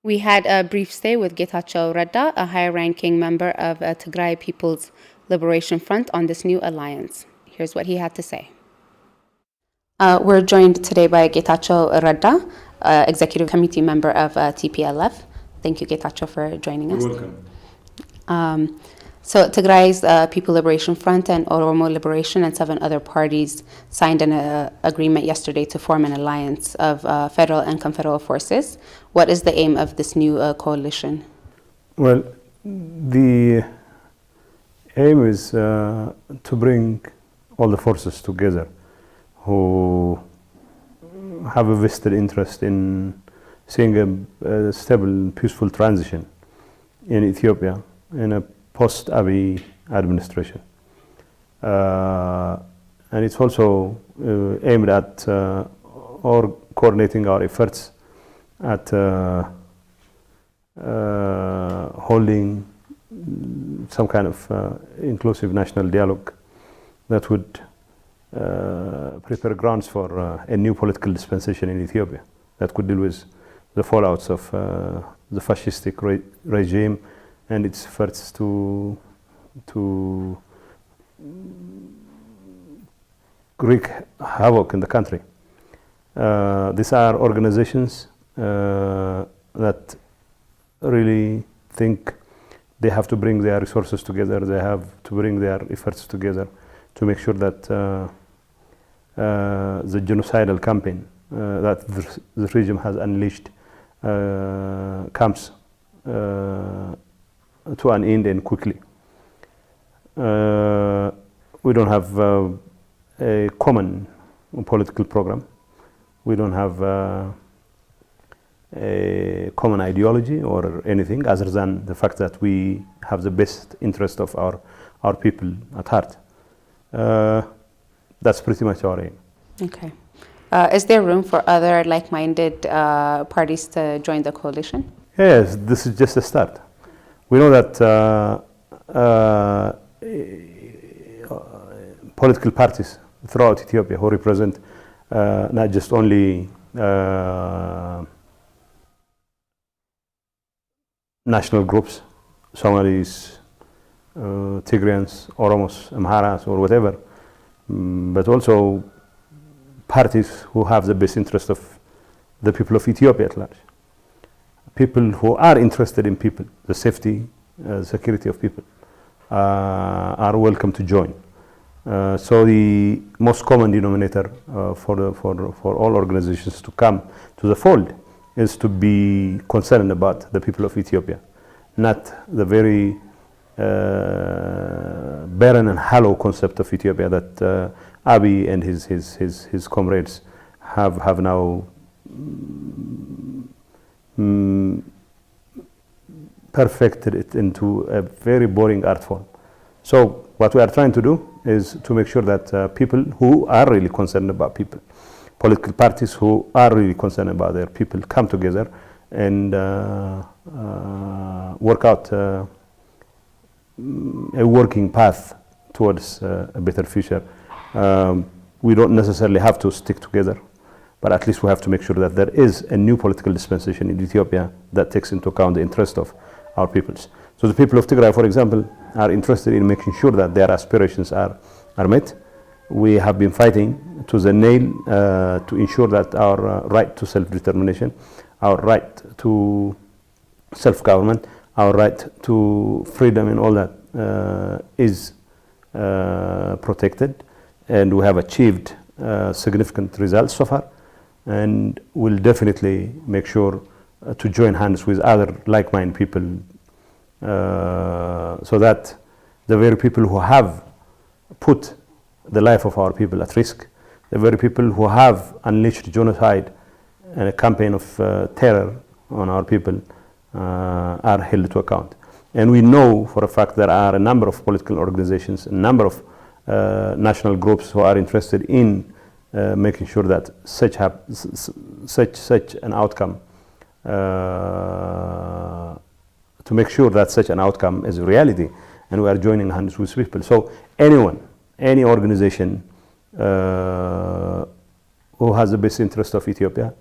We had a brief stay with Getachew Reda, a high-ranking member of Tigray People's Liberation Front, on this new alliance. Here's what he had to say. We're joined today by Getachew Reda, Executive Committee member of TPLF. Thank you, Getachew, for joining us. You're welcome. So Tigray's People Liberation Front and Oromo Liberation and 7 other parties signed an agreement yesterday to form an alliance of federal and confederal forces. What is the aim of this new coalition? Well, the aim is to bring all the forces together who have a vested interest in seeing a stable, peaceful transition in Ethiopia in a post-Abiy administration. And it's also aimed at or coordinating our efforts at holding some kind of inclusive national dialogue that would prepare grounds for a new political dispensation in Ethiopia that could deal with the fallouts of the fascistic regime and its efforts to wreak havoc in the country. These are organizations that really think they have to bring their resources together, they have to bring their efforts together to make sure that the genocidal campaign that the regime has unleashed comes to an end and quickly. We don't have a common political program. We don't have a common ideology or anything other than the fact that we have the best interest of our people at heart. That's pretty much our aim. Okay. Is there room for other like-minded parties to join the coalition? Yes, this is just a start. We know that political parties throughout Ethiopia who represent not just only national groups, Somalis, Tigrayans, Oromos, Amharas, or whatever, but also parties who have the best interest of the people of Ethiopia at large. People who are interested in people, the safety, security of people, are welcome to join. So the most common denominator for all organizations to come to the fold is to be concerned about the people of Ethiopia, not the very barren and hollow concept of Ethiopia that Abiy and his comrades have now perfected it into a very boring art form. So what we are trying to do is to make sure that people who are really concerned about people, political parties who are really concerned about their people, come together and work out a working path towards a better future. We don't necessarily have to stick together, but at least we have to make sure that there is a new political dispensation in Ethiopia that takes into account the interest of our peoples. So the people of Tigray, for example, are interested in making sure that their aspirations are met. We have been fighting to the nail to ensure that our right to self-determination, our right to self-government, our right to freedom and all that is protected, and we have achieved significant results so far, and we'll definitely make sure to join hands with other like-minded people so that the very people who have put the life of our people at risk, the very people who have unleashed genocide and a campaign of terror on our people are held to account. And we know for a fact there are a number of political organizations, a number of national groups who are interested in making sure that such an outcome, to make sure that such an outcome is a reality, and we are joining hands with people. So anyone, any organization who has the best interest of Ethiopia,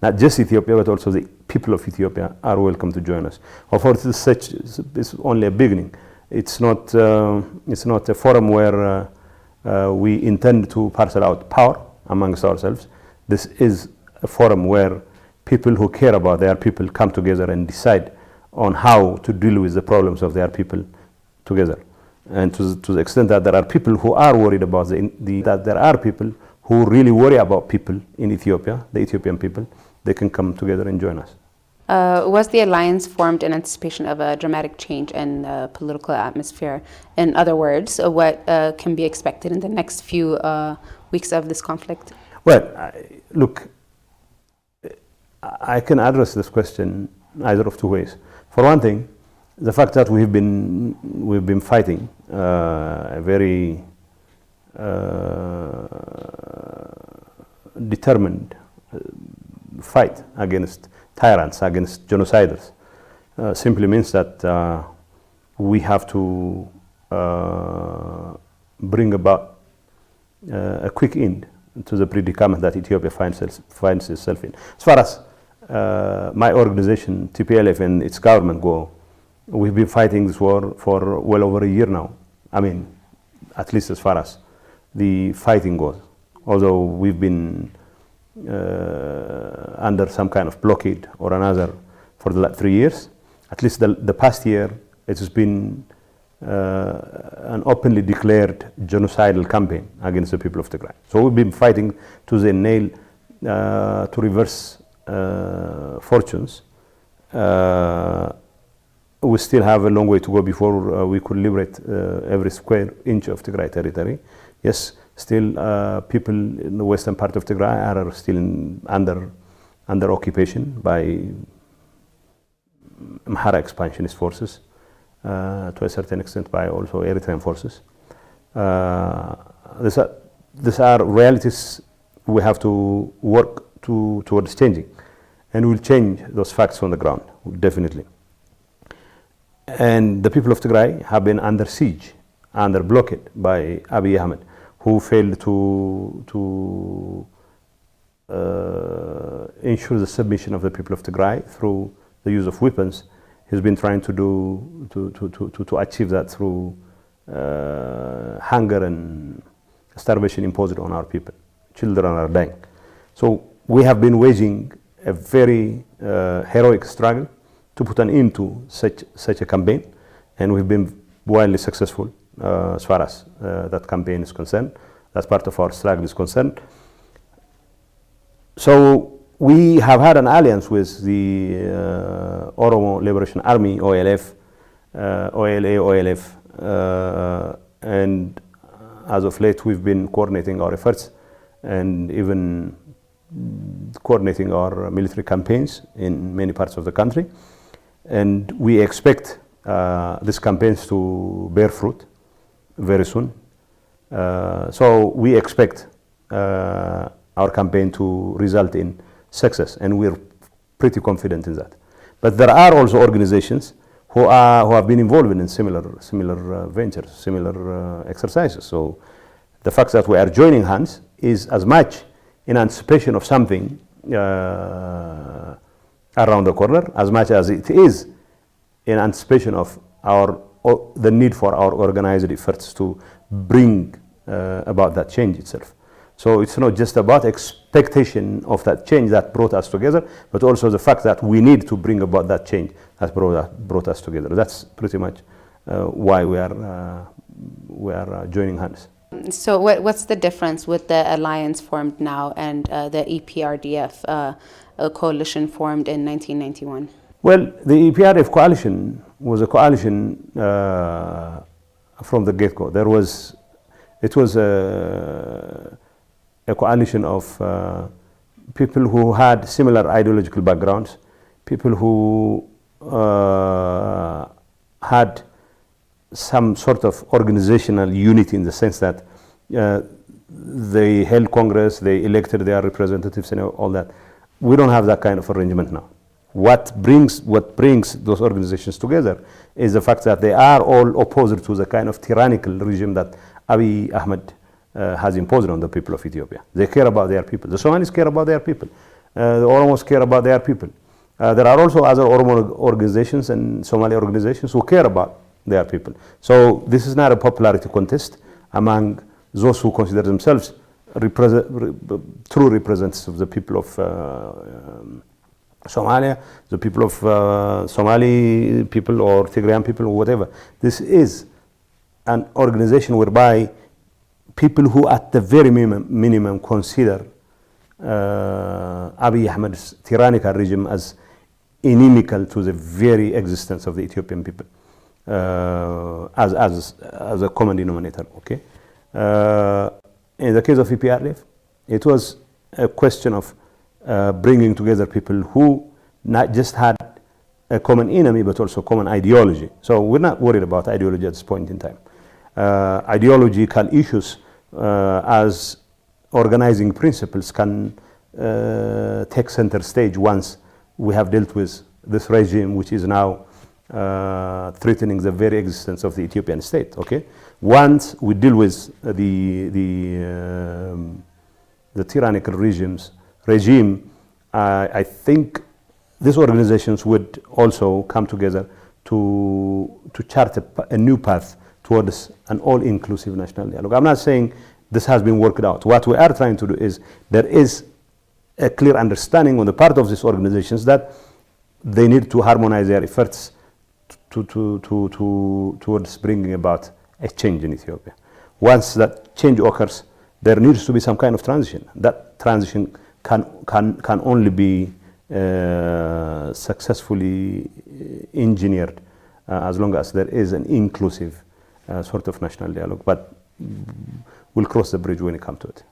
not just Ethiopia, but also the people of Ethiopia are welcome to join us. Of course, it's only a beginning. It's not a forum where we intend to parcel out power amongst ourselves. This is a forum where people who care about their people come together and decide on how to deal with the problems of their people together. And to the extent that there are people who are worried about that there are people who really worry about people in Ethiopia, the Ethiopian people, they can come together and join us. Was the alliance formed in anticipation of a dramatic change in the political atmosphere? In other words, what can be expected in the next few weeks of this conflict? Well, look, I can address this question either of two ways. For one thing, the fact that we've been fighting a very determined fight against tyrants, against genociders, simply means that we have to bring about a quick end to the predicament that Ethiopia finds itself in. As far as my organization, TPLF, and its government go, we've been fighting this war for well over a year now. I mean, at least as far as the fighting goes. Although we've been under some kind of blockade or another for the last 3 years, at least the past year, it has been an openly declared genocidal campaign against the people of Tigray. So we've been fighting to the nail to reverse fortunes. We still have a long way to go before we could liberate every square inch of Tigray territory. Yes, still people in the western part of Tigray are still under occupation by Amhara expansionist forces, to a certain extent by also Eritrean forces. These are realities we have to work towards changing, and we'll change those facts on the ground, definitely. And the people of Tigray have been under siege, under blockade by Abiy Ahmed, who failed to ensure the submission of the people of Tigray through the use of weapons. He's been trying to achieve that through hunger and starvation imposed on our people. Children are dying. So we have been waging a very heroic struggle to put an end to such a campaign, and we've been wildly successful as far as that campaign is concerned. That part of our struggle is concerned. So we have had an alliance with the Oromo Liberation Army, OLF, OLA, OLF, and as of late we've been coordinating our efforts and even coordinating our military campaigns in many parts of the country. And we expect these campaigns to bear fruit very soon. So we expect our campaign to result in success, and we're pretty confident in that. But there are also organizations who have been involved in similar ventures, similar exercises. So the fact that we are joining hands is as much in anticipation of something around the corner, as much as it is in anticipation of the need for our organized efforts to bring about that change itself. So it's not just about expectation of that change that brought us together, but also the fact that we need to bring about that change that brought us together. That's pretty much why we are joining hands. So what's the difference with the alliance formed now and the EPRDF coalition formed in 1991? Well, the EPRDF coalition was a coalition from the get-go. It was a coalition of people who had similar ideological backgrounds, people who had some sort of organizational unity in the sense that they held Congress, they elected their representatives and all that. We don't have that kind of arrangement now. What brings those organizations together is the fact that they are all opposed to the kind of tyrannical regime that Abiy Ahmed has imposed on the people of Ethiopia. They care about their people. The Somalis care about their people. The Oromos care about their people. There are also other Oromo organizations and Somali organizations who care about their people. So this is not a popularity contest among those who consider themselves true representatives of the people of Somalia, the people of Somali people or Tigrayan people or whatever. This is an organization whereby people who at the very minimum consider Abiy Ahmed's tyrannical regime as inimical to the very existence of the Ethiopian people as a common denominator. Okay. In the case of TPLF, it was a question of bringing together people who not just had a common enemy but also common ideology. So we're not worried about ideology at this point in time. Ideological issues as organizing principles can take center stage once we have dealt with this regime which is now threatening the very existence of the Ethiopian state. Okay, once we deal with the tyrannical regime, I think these organizations would also come together to chart a new path towards an all-inclusive national dialogue. I'm not saying this has been worked out. What we are trying to do is there is a clear understanding on the part of these organizations that they need to harmonize their efforts towards bringing about a change in Ethiopia. Once that change occurs, there needs to be some kind of transition. That transition can only be successfully engineered as long as there is an inclusive sort of national dialogue. But we'll cross the bridge when it comes to it.